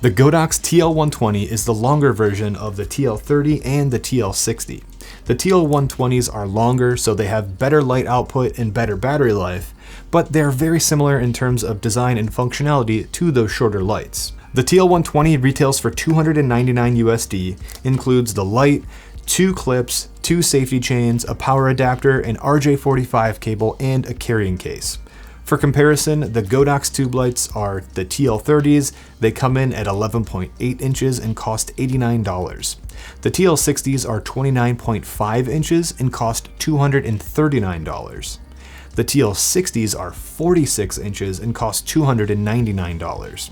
The Godox TL120 is the longer version of the TL30 and the TL60. The TL120s are longer, so they have better light output and better battery life, but they're very similar in terms of design and functionality to those shorter lights. The TL120 retails for $299 USD, includes the light, 2 clips, 2 safety chains, a power adapter, an RJ45 cable, and a carrying case. For comparison, the Godox tube lights are the TL30s. They come in at 11.8 inches and cost $89. The TL60s are 29.5 inches and cost $239. The TL60s are 46 inches and cost $299.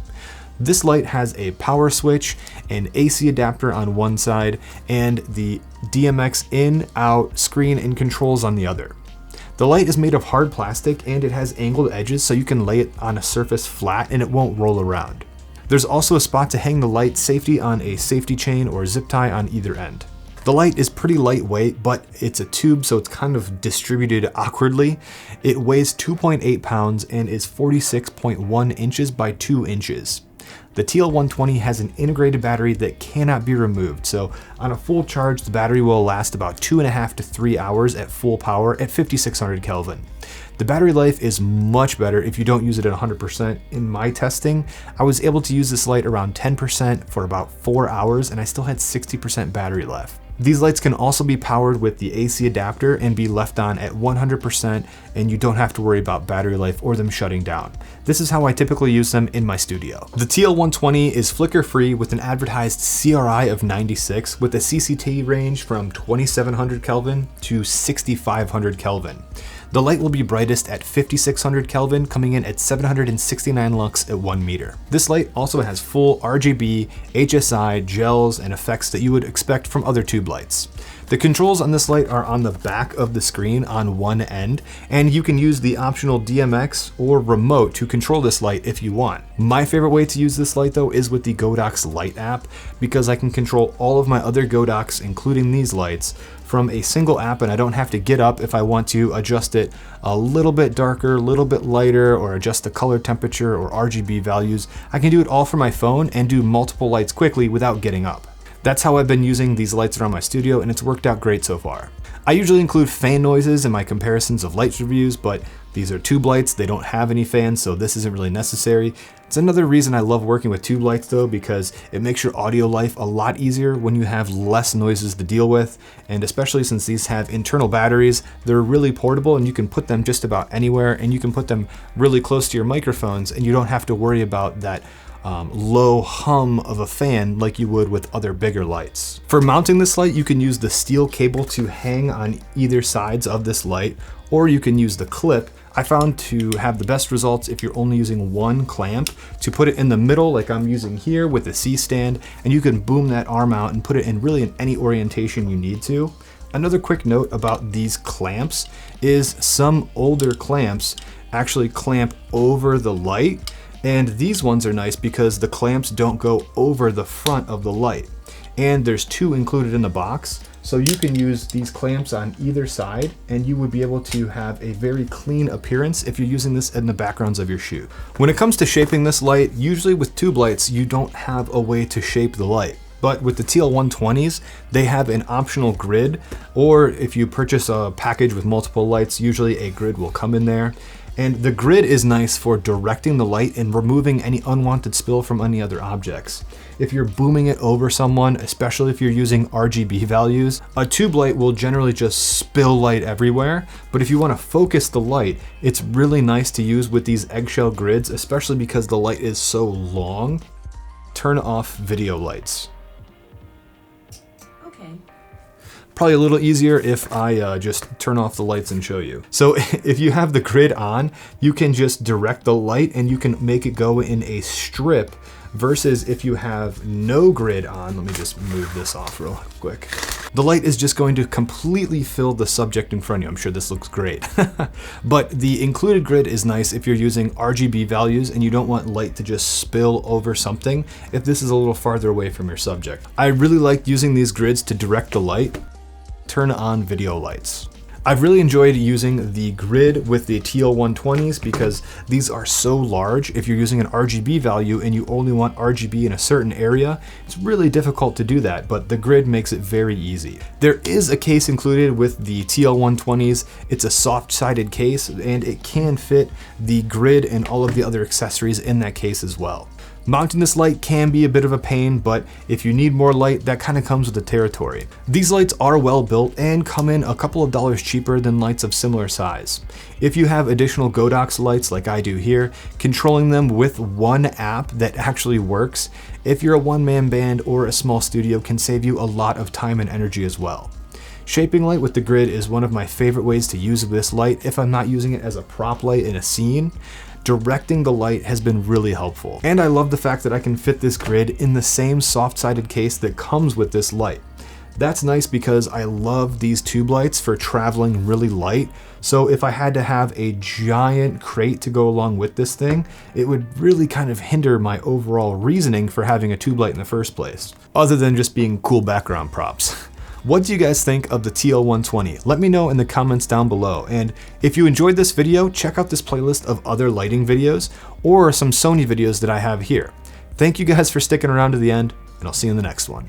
This light has a power switch, an AC adapter on one side, and the DMX in, out, screen, and controls on the other. The light is made of hard plastic and it has angled edges so you can lay it on a surface flat and it won't roll around. There's also a spot to hang the light safety on a safety chain or zip tie on either end. The light is pretty lightweight, but it's a tube, so it's kind of distributed awkwardly. It weighs 2.8 pounds and is 46.1 inches by 2 inches. The TL120 has an integrated battery that cannot be removed, so on a full charge, the battery will last about 2.5 to 3 hours at full power at 5600 Kelvin. The battery life is much better if you don't use it at 100%. In my testing, I was able to use this light around 10% for about 4 hours, and I still had 60% battery left. These lights can also be powered with the AC adapter and be left on at 100%, and you don't have to worry about battery life or them shutting down. This is how I typically use them in my studio. The TL120 is flicker free with an advertised CRI of 96 with a CCT range from 2700 Kelvin to 6500 Kelvin. The light will be brightest at 5600 Kelvin, coming in at 769 lux at 1 meter. This light also has full RGB, HSI, gels, and effects that you would expect from other tube lights. The controls on this light are on the back of the screen on one end, and you can use the optional DMX or remote to control this light if you want. My favorite way to use this light though is with the Godox Light app, because I can control all of my other Godox, including these lights, from a single app, and I don't have to get up if I want to adjust it a little bit darker, a little bit lighter, or adjust the color temperature or RGB values. I can do it all from my phone and do multiple lights quickly without getting up. That's how I've been using these lights around my studio, and it's worked out great so far. I usually include fan noises in my comparisons of lights reviews, but these are tube lights, they don't have any fans, so this isn't really necessary. It's another reason I love working with tube lights though, because it makes your audio life a lot easier when you have less noises to deal with, and especially since these have internal batteries, they're really portable and you can put them just about anywhere, and you can put them really close to your microphones and you don't have to worry about that low hum of a fan like you would with other bigger lights. For mounting this light, you can use the steel cable to hang on either sides of this light, or you can use the clip. I found to have the best results if you're only using one clamp, to put it in the middle like I'm using here with a C-stand, and you can boom that arm out and put it in really in any orientation you need to. Another quick note about these clamps is some older clamps actually clamp over the light, and these ones are nice because the clamps don't go over the front of the light. And there's 2 included in the box, so you can use these clamps on either side and you would be able to have a very clean appearance if you're using this in the backgrounds of your shoot. When it comes to shaping this light, usually with tube lights you don't have a way to shape the light. But with the TL120s, they have an optional grid, or if you purchase a package with multiple lights, usually a grid will come in there. And the grid is nice for directing the light and removing any unwanted spill from any other objects. If you're booming it over someone, especially if you're using RGB values, a tube light will generally just spill light everywhere. But if you want to focus the light, it's really nice to use with these eggshell grids, especially because the light is so long. Turn off video lights. Probably a little easier if I just turn off the lights and show you. So if you have the grid on, you can just direct the light and you can make it go in a strip, versus if you have no grid on. Let me just move this off real quick. The light is just going to completely fill the subject in front of you. I'm sure this looks great. But the included grid is nice if you're using RGB values and you don't want light to just spill over something if this is a little farther away from your subject. I really like using these grids to direct the light. Turn on video lights. I've really enjoyed using the grid with the TL120s because these are so large. If you're using an RGB value and you only want RGB in a certain area, it's really difficult to do that, but the grid makes it very easy. There is a case included with the TL120s. It's a soft-sided case and it can fit the grid and all of the other accessories in that case as well. Mounting this light can be a bit of a pain, but if you need more light, that kind of comes with the territory. These lights are well built and come in a couple of dollars cheaper than lights of similar size. If you have additional Godox lights like I do here, controlling them with one app that actually works, if you're a one-man band or a small studio, can save you a lot of time and energy as well. Shaping light with the grid is one of my favorite ways to use this light if I'm not using it as a prop light in a scene. Directing the light has been really helpful. And I love the fact that I can fit this grid in the same soft-sided case that comes with this light. That's nice because I love these tube lights for traveling really light. So if I had to have a giant crate to go along with this thing, it would really kind of hinder my overall reasoning for having a tube light in the first place, other than just being cool background props. What do you guys think of the TL120? Let me know in the comments down below. And if you enjoyed this video, check out this playlist of other lighting videos or some Sony videos that I have here. Thank you guys for sticking around to the end, and I'll see you in the next one.